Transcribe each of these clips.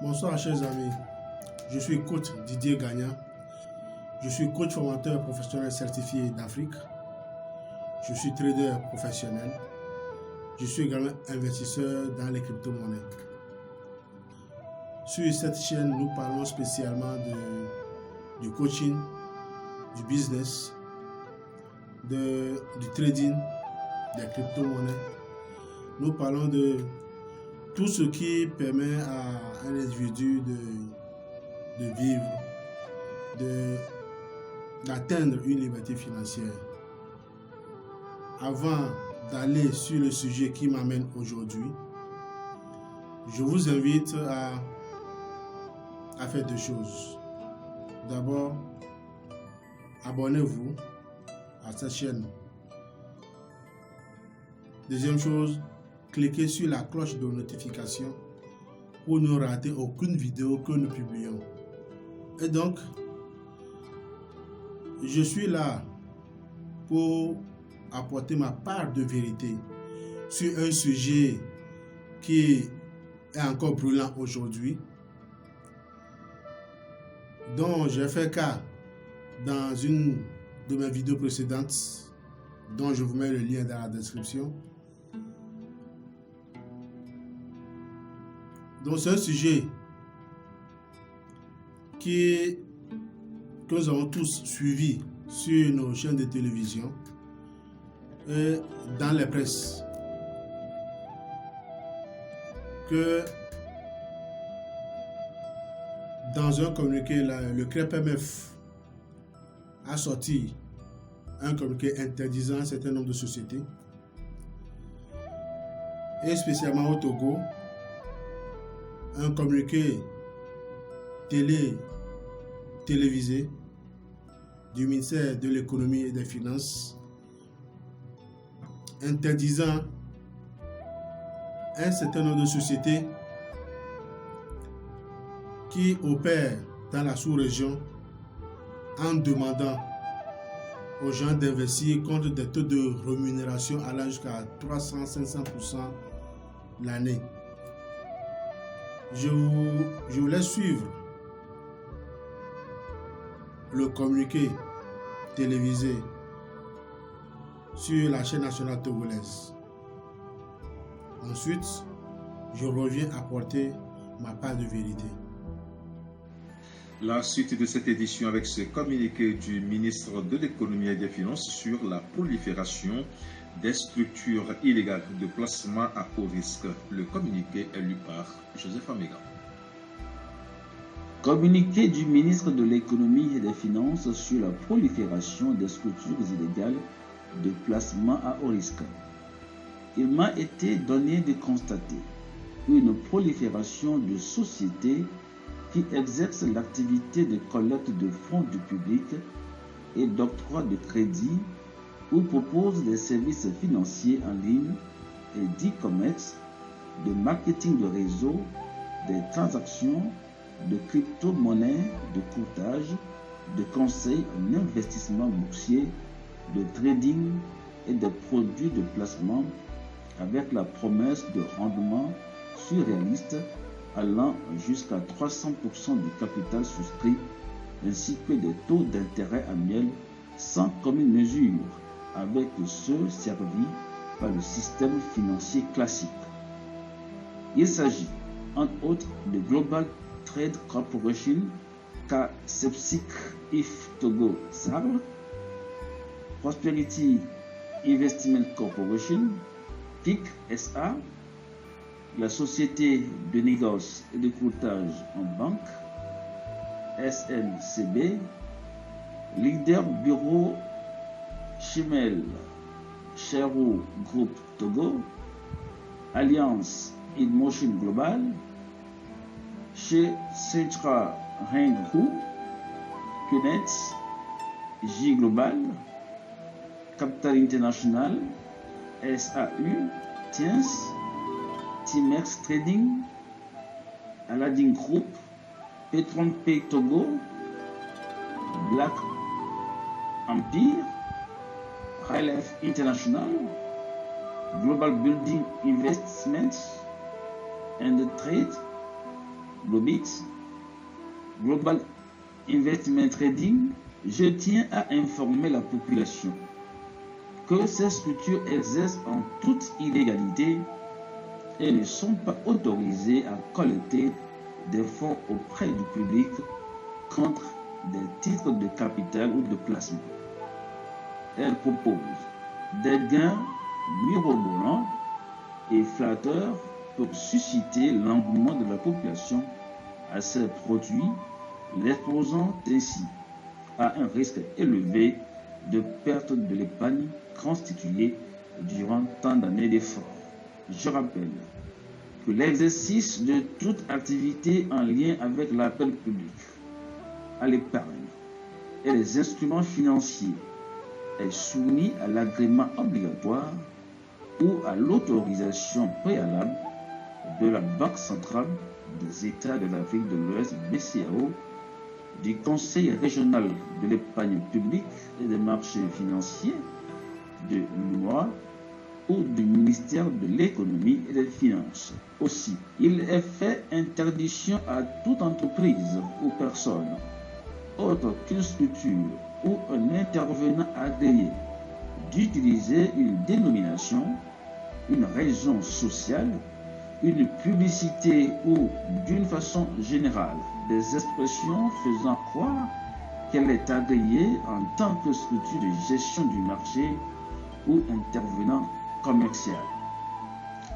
Bonsoir chers amis, je suis coach Didier Gagna, je suis coach formateur professionnel certifié d'Afrique, je suis trader professionnel, je suis également investisseur dans les crypto-monnaies. Sur cette chaîne, nous parlons spécialement du coaching, du business, du trading, des crypto-monnaies. Nous parlons de tout ce qui permet à un individu de vivre, d'atteindre une liberté financière. Avant d'aller sur le sujet qui m'amène aujourd'hui, je vous invite à faire deux choses. D'abord, abonnez-vous à cette chaîne. Deuxième chose, cliquez sur la cloche de notification pour ne rater aucune vidéo que nous publions. Et donc, je suis là pour apporter ma part de vérité sur un sujet qui est encore brûlant aujourd'hui, dont j'ai fait cas dans une de mes vidéos précédentes, dont je vous mets le lien dans la description. Donc c'est un sujet que nous avons tous suivi sur nos chaînes de télévision et dans les presses. Que dans un communiqué, le CREPMF a sorti un communiqué interdisant un certain nombre de sociétés, et spécialement au Togo, un communiqué télévisé du ministère de l'économie et des finances interdisant un certain nombre de sociétés qui opèrent dans la sous-région en demandant aux gens d'investir contre des taux de rémunération allant jusqu'à 300-500% l'année. Je vous laisse suivre le communiqué télévisé sur la chaîne nationale togolaise. Ensuite, je reviens apporter ma part de vérité. La suite de cette édition avec ce communiqué du ministre de l'économie et des finances sur la prolifération des structures illégales de placement à haut risque. Le communiqué est lu par Joseph Améga. Communiqué du ministre de l'économie et des finances sur la prolifération des structures illégales de placement à haut risque. Il m'a été donné de constater une prolifération de sociétés qui exercent l'activité de collecte de fonds du public et d'octroi de crédit ou proposent des services financiers en ligne et d'e-commerce, de marketing de réseau, des transactions, de crypto-monnaies, de courtage, de conseils en investissement boursier, de trading et de produits de placement avec la promesse de rendement surréaliste allant jusqu'à 300% du capital souscrit ainsi que des taux d'intérêt annuels sans commune mesure avec ceux servis par le système financier classique. Il s'agit, entre autres, de Global Trade Corporation, Sepsic If Togo SARL, Prosperity Investment Corporation, PIC SA, la Société de négoce et de courtage en banque, SNCB, Leader Bureau Chimel, Chero Group Togo, Alliance InMotion Global, chez Centra Henghu, Kunets, J Global, Capital International, SAU, Tiens, Timex Trading, Aladdin Group, Petron Pay Togo, Black Empire, High Life International, Global Building Investments and Trade, Globit, Global Investment Trading, je tiens à informer la population que ces structures exercent en toute illégalité et ne sont pas autorisées à collecter des fonds auprès du public contre des titres de capital ou de placement. Elles proposent des gains mirobolants et flatteurs pour susciter l'engouement de la population à ces produits, l'exposant ainsi à un risque élevé de perte de l'épargne constituée durant tant d'années d'efforts. Je rappelle que l'exercice de toute activité en lien avec l'appel public à l'épargne et les instruments financiers est soumis à l'agrément obligatoire ou à l'autorisation préalable de la Banque centrale des États de l'Afrique de l'Ouest, BCAO, du Conseil régional de l'épargne publique et des marchés financiers, de l'UMOA ou du ministère de l'économie et des finances. Aussi, il est fait interdiction à toute entreprise ou personne, autre qu'une structure ou un intervenant agréé, d'utiliser une dénomination, une raison sociale, une publicité ou, d'une façon générale, des expressions faisant croire qu'elle est agréée en tant que structure de gestion du marché ou intervenant commercial.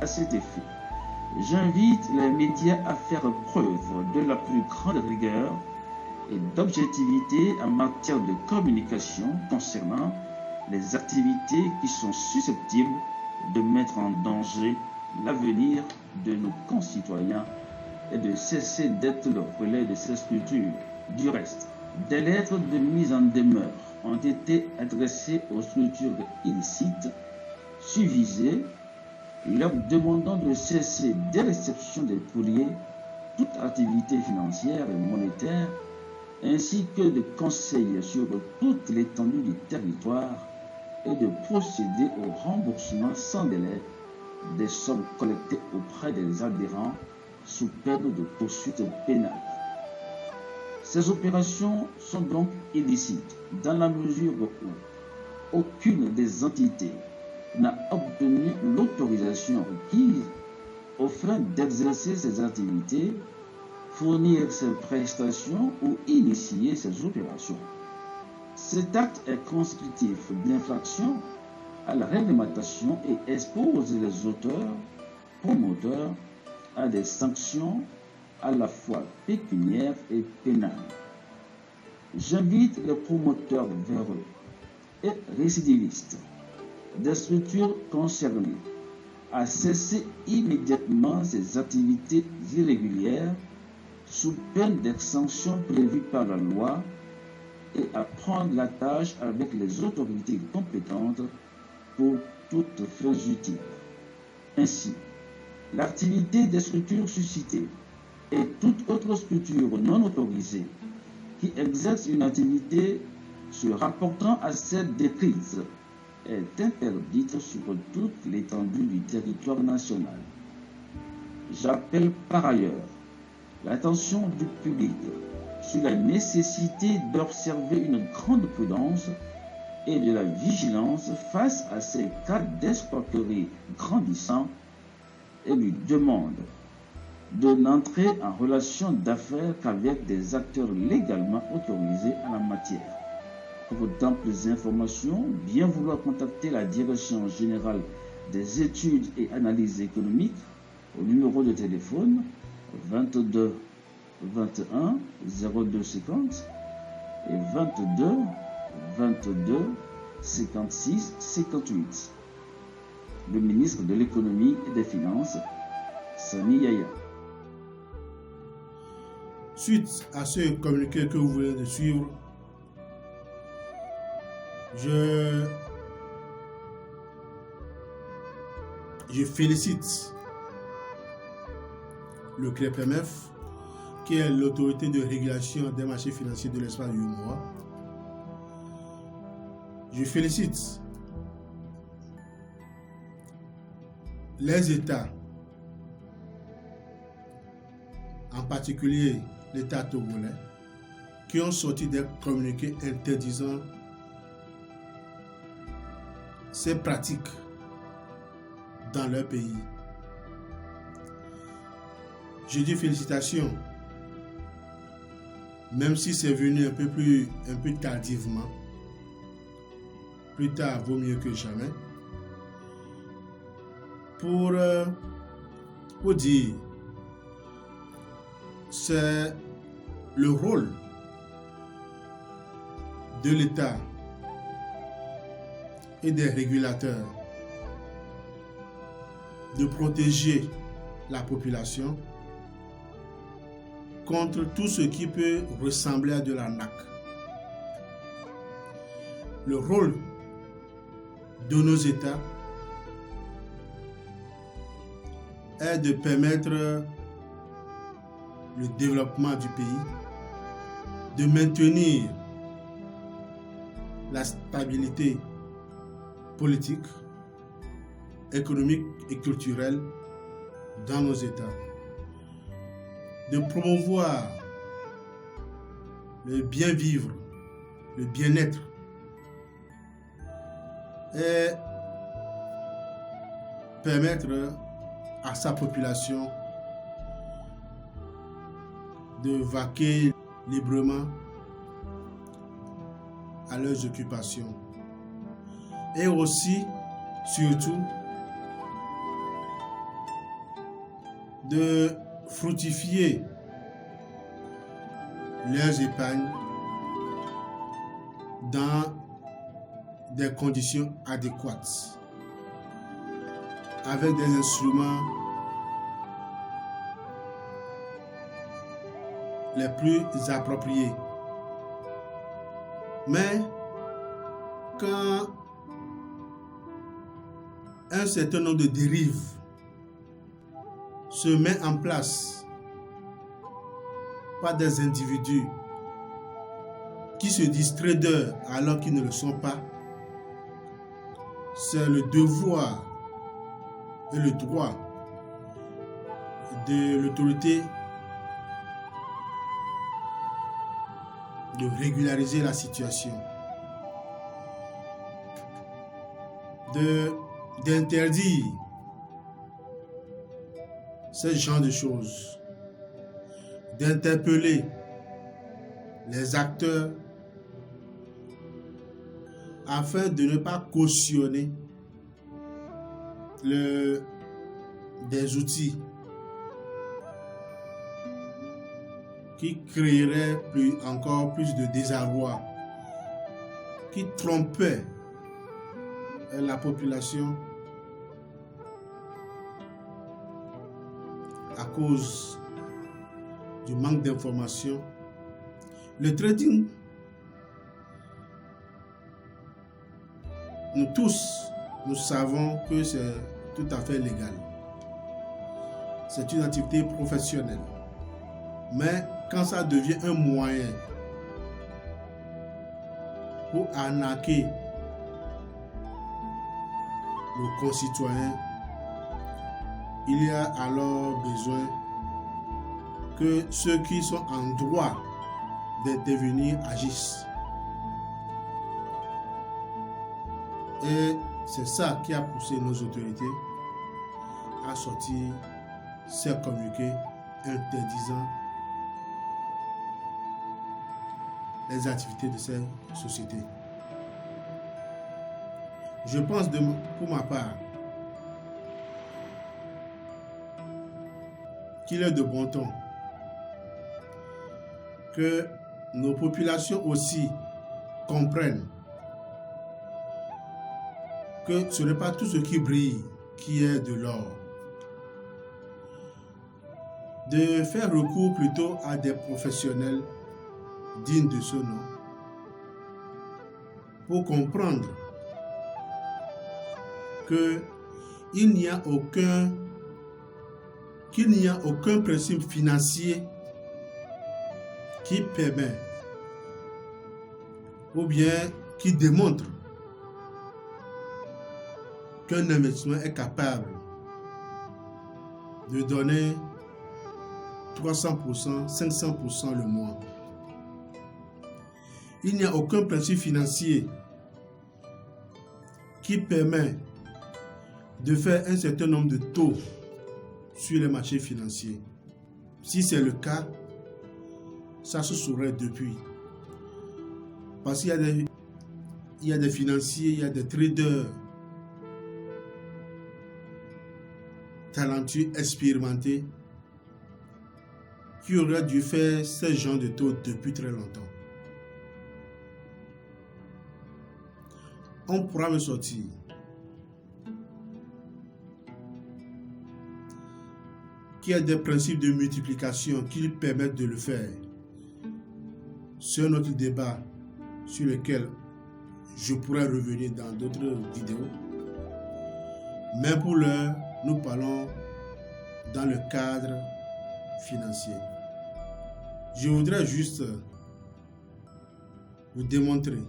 À cet effet, j'invite les médias à faire preuve de la plus grande rigueur et d'objectivité en matière de communication concernant les activités qui sont susceptibles de mettre en danger l'avenir de nos concitoyens et de cesser d'être le relais de ces structures. Du reste, des lettres de mise en demeure ont été adressées aux structures illicites susvisées, leur demandant de cesser dès réception des courriers toute activité financière et monétaire, ainsi que de conseils sur toute l'étendue du territoire et de procéder au remboursement sans délai des sommes collectées auprès des adhérents sous peine de poursuites pénales. Ces opérations sont donc illicites dans la mesure où aucune des entités n'a obtenu l'autorisation requise afin d'exercer ces activités, fournir ces prestations ou initier ces opérations. Cet acte est constitutif d'infraction à la réglementation et expose les auteurs, promoteurs à des sanctions à la fois pécuniaires et pénales. J'invite les promoteurs véreux et récidivistes des structures concernées à cesser immédiatement ces activités irrégulières sous peine des sanctions prévues par la loi et à prendre la tâche avec les autorités compétentes pour toutes fins utiles. Ainsi, l'activité des structures suscitées et toute autre structure non autorisée qui exerce une activité se rapportant à celle décrite est interdite sur toute l'étendue du territoire national. J'appelle par ailleurs l'attention du public sur la nécessité d'observer une grande prudence et de la vigilance face à ces cas d'escroquerie grandissants et lui demande de n'entrer en relation d'affaires qu'avec des acteurs légalement autorisés en la matière. Pour d'amples informations, bien vouloir contacter la Direction générale des études et analyses économiques au numéro de téléphone 22 21 02 50 et 22 22 56 58. Le ministre de l'économie et des finances, Sani Yaya. Suite à ce communiqué que vous venez de suivre, je félicite le CREPMF, qui est l'autorité de régulation des marchés financiers de l'espace du UMOA. Je félicite les États en particulier l'État togolais, qui ont sorti des communiqués interdisant ces pratiques dans leur pays. Je dis félicitations, même si c'est venu un peu tardivement. Plus tard vaut mieux que jamais. Pour dire, c'est le rôle de l'État et des régulateurs de protéger la population contre tout ce qui peut ressembler à de l'arnaque. Le rôle de nos États est de permettre le développement du pays, de maintenir la stabilité politique, économique et culturelle dans nos États, de promouvoir le bien vivre, le bien-être et permettre à sa population de vaquer librement à leurs occupations et aussi, surtout, de fructifier leurs épargnes dans des conditions adéquates, avec des instruments les plus appropriés. Mais quand un certain nombre de dérives se met en place par des individus qui se disent traders alors qu'ils ne le sont pas, c'est le devoir et le droit de l'autorité de régulariser la situation, d'interdire ce genre de choses, d'interpeller les acteurs afin de ne pas cautionner des outils qui créeraient encore plus de désarroi, qui trompaient la population à cause du manque d'information. Le trading, nous tous, nous savons que c'est tout à fait légal. C'est une activité professionnelle. Mais quand ça devient un moyen pour arnaquer nos concitoyens, il y a alors besoin que ceux qui sont en droit d'intervenir agissent. Et c'est ça qui a poussé nos autorités à sortir ces communiqués interdisant les activités de ces sociétés. Je pense pour ma part qu'il est de bon ton que nos populations aussi comprennent que ce n'est pas tout ce qui brille qui est de l'or. De faire recours plutôt à des professionnels dignes de ce nom pour comprendre qu'il n'y a aucun principe financier qui permet ou bien qui démontre qu'un investissement est capable de donner 300%, 500% le mois. Il n'y a aucun principe financier qui permet de faire un certain nombre de taux sur les marchés financiers. Si c'est le cas, ça se saurait depuis. Parce qu'il y a des financiers, il y a des traders talentueux, expérimentés, qui auraient dû faire ce genre de taux depuis très longtemps. On pourra me sortir qu'il y a des principes de multiplication qui permettent de le faire. C'est un autre débat sur lequel je pourrais revenir dans d'autres vidéos. Mais pour l'heure, nous parlons dans le cadre financier. Je voudrais juste vous démontrer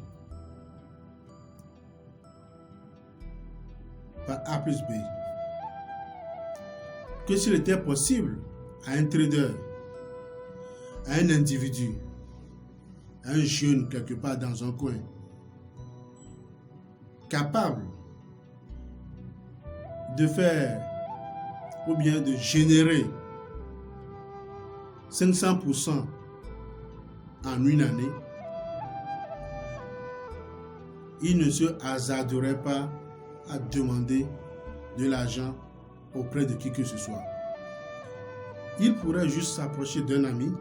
par A plus B que s'il était possible à un trader, à un individu, à un jeune quelque part dans un coin, capable de faire ou bien de générer 500% en une année, il ne se hasarderait pas à demander de l'argent auprès de qui que ce soit. Il pourrait juste s'approcher d'un ami,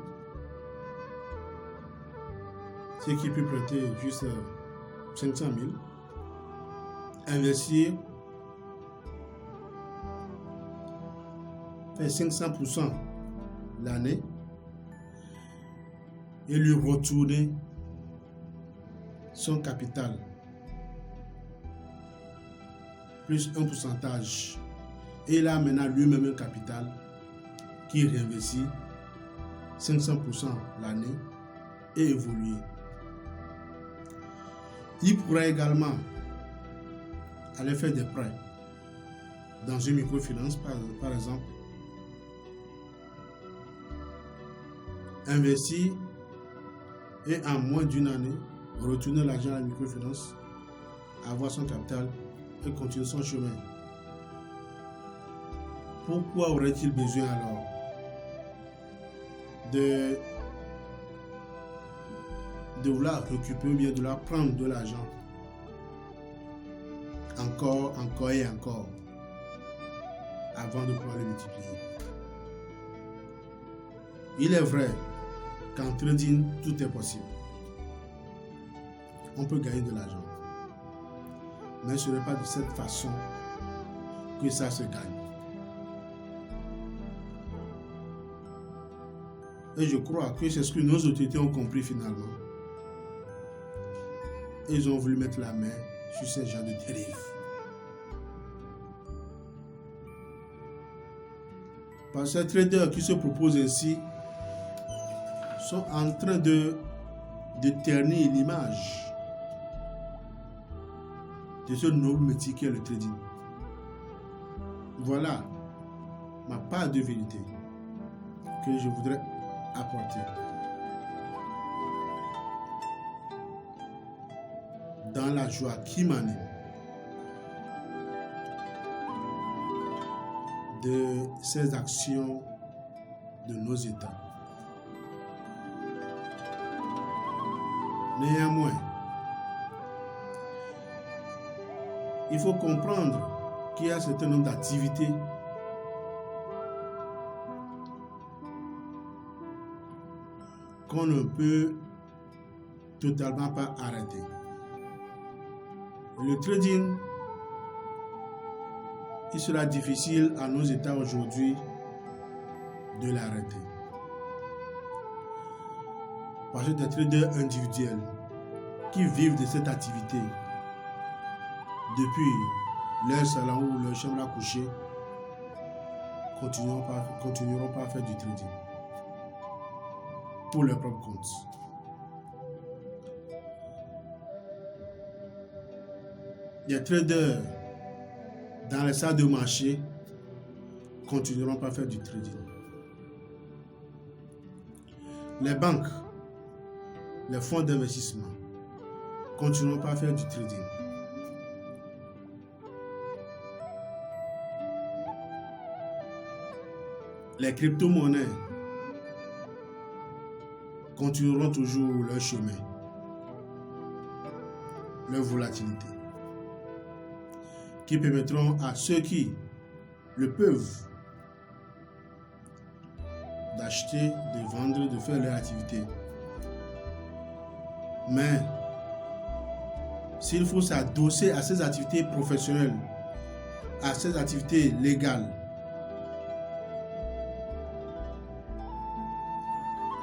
ce qui peut prêter juste 500 000, investir, faire 500% l'année et lui retourner son capital plus un pourcentage. Et il a maintenant lui-même un capital qui réinvestit 500% l'année et évoluer. Il pourrait également aller faire des prêts dans une microfinance par exemple, investir et en moins d'une année retourner l'argent à la microfinance, avoir son capital et continuer son chemin. Pourquoi aurait-il besoin alors de vouloir récupérer ou bien de vouloir prendre de l'argent encore et encore avant de pouvoir le multiplier? Il est vrai qu'en trading, tout est possible. On peut gagner de l'argent. Mais ce n'est pas de cette façon que ça se gagne. Et je crois que c'est ce que nos autorités ont compris finalement. Et ils ont voulu mettre la main sur ce genre de dérive. Parce que ces traders qui se proposent ainsi sont en train de ternir l'image de ce noble métier qu'est le trading. Voilà ma part de vérité que je voudrais apporter. Dans la joie qui m'anime de ces actions de nos États. Néanmoins, il faut comprendre qu'il y a un certain nombre d'activités qu'on ne peut totalement pas arrêter. Le trading, il sera difficile à nos États aujourd'hui de l'arrêter. Parce que des traders individuels qui vivent de cette activité depuis leur salon ou leur chambre à coucher continueront pas à faire du trading pour leur propre compte. Les traders dans les salles de marché continueront pas à faire du trading. Les banques, les fonds d'investissement continueront pas à faire du trading. Les crypto-monnaies continueront toujours leur chemin, leur volatilité, qui permettront à ceux qui le peuvent d'acheter, de vendre, de faire leur activité. Mais s'il faut s'adosser à ces activités professionnelles, à ces activités légales,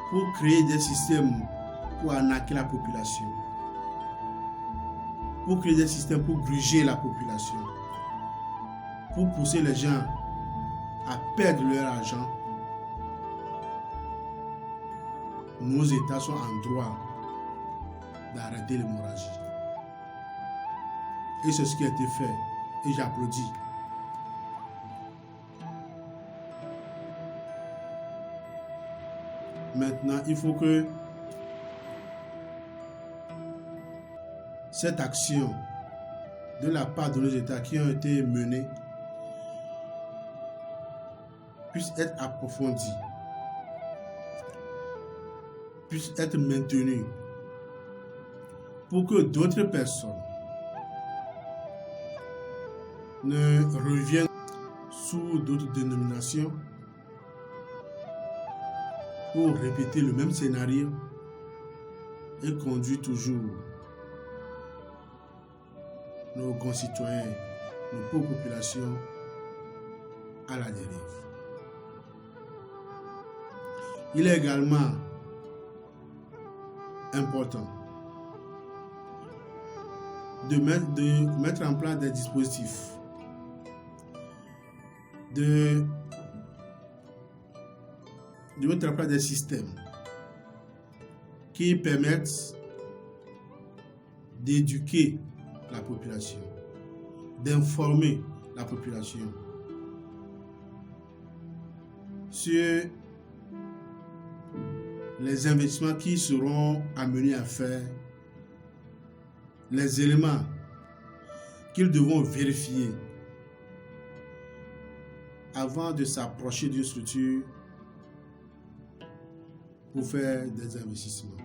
pour créer des systèmes pour arnaquer la population, pour créer des systèmes pour gruger la population, pour pousser les gens à perdre leur argent, nos États sont en droit d'arrêter l'hémorragie. Et c'est ce qui a été fait, et j'applaudis. Maintenant, il faut que cette action de la part de nos États qui ont été menés puisse être approfondie, puisse être maintenue pour que d'autres personnes ne reviennent sous d'autres dénominations pour répéter le même scénario et conduire toujours nos concitoyens, nos pauvres populations à la dérive. Il est également important de mettre en place des dispositifs de mettre en place des systèmes qui permettent d'éduquer la population, d'informer la population sur les investissements qui seront amenés à faire, les éléments qu'ils devront vérifier avant de s'approcher d'une structure pour faire des investissements.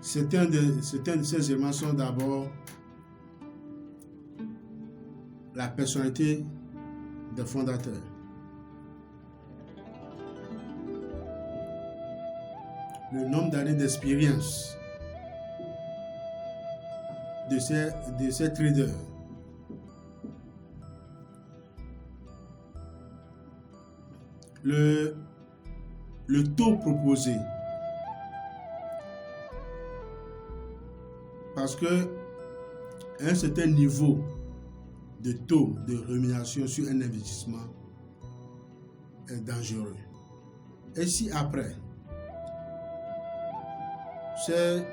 Certains de ces éléments sont d'abord la personnalité des fondateurs, le nombre d'années d'expérience de ces traders, le taux proposé, parce que un certain niveau de taux de rémunération sur un investissement est dangereux. Et si après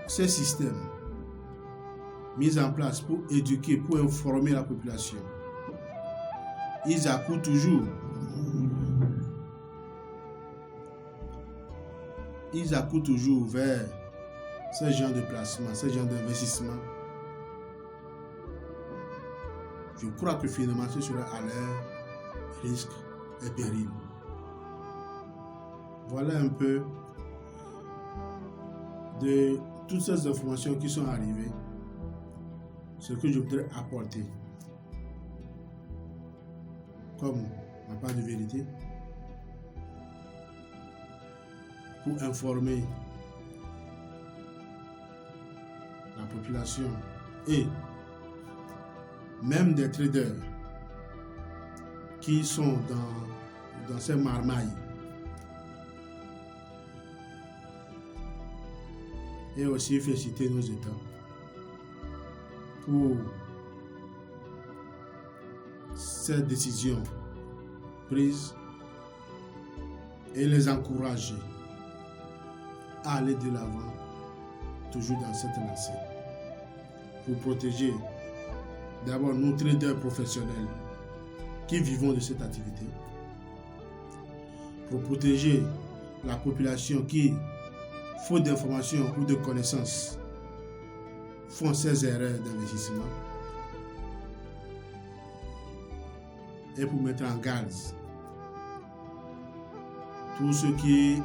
ces systèmes mis en place pour éduquer, pour informer la population, ils accourent toujours vers ce genre de placement, ce genre d'investissement. Je crois que finalement ce sera à leur risque et péril. Voilà un peu de toutes ces informations qui sont arrivées, ce que je voudrais apporter comme ma part de vérité pour informer la population et même des traders qui sont dans ces marmailles et aussi féliciter nos États pour cette décision prise et les encourager à aller de l'avant, toujours dans cette lancée, pour protéger d'abord nos traders professionnels qui vivons de cette activité, pour protéger la population qui, faute d'informations ou de connaissances, font ces erreurs d'investissement et pour mettre en garde tous ceux qui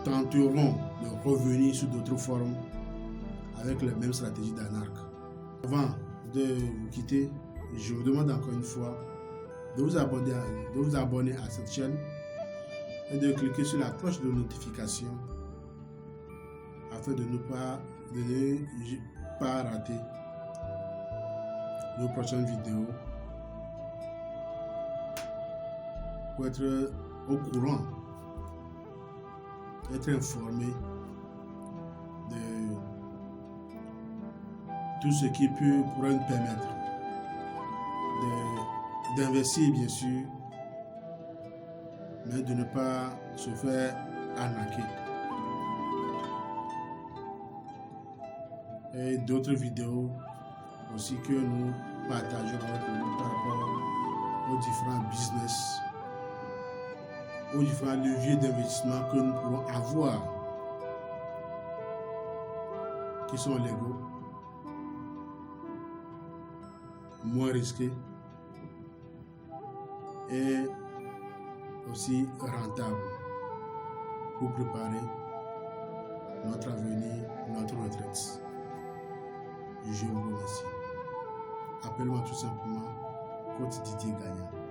tenteront de revenir sous d'autres formes avec les mêmes stratégies d'anarque. Avant de vous quitter, je vous demande encore une fois de vous abonner à cette chaîne et de cliquer sur la cloche de notification afin de ne pas rater nos prochaines vidéos pour être au courant, être informé de tout ce qui pourrait nous permettre d'investir, bien sûr, mais de ne pas se faire arnaquer. Et d'autres vidéos aussi que nous partageons avec vous par rapport aux différents business, aux différents leviers d'investissement que nous pourrons avoir, qui sont légaux, moins risqués et aussi rentables pour préparer notre avenir, notre retraite. Je vous remercie. Appelle-moi tout simplement Coach Didier Gagnon.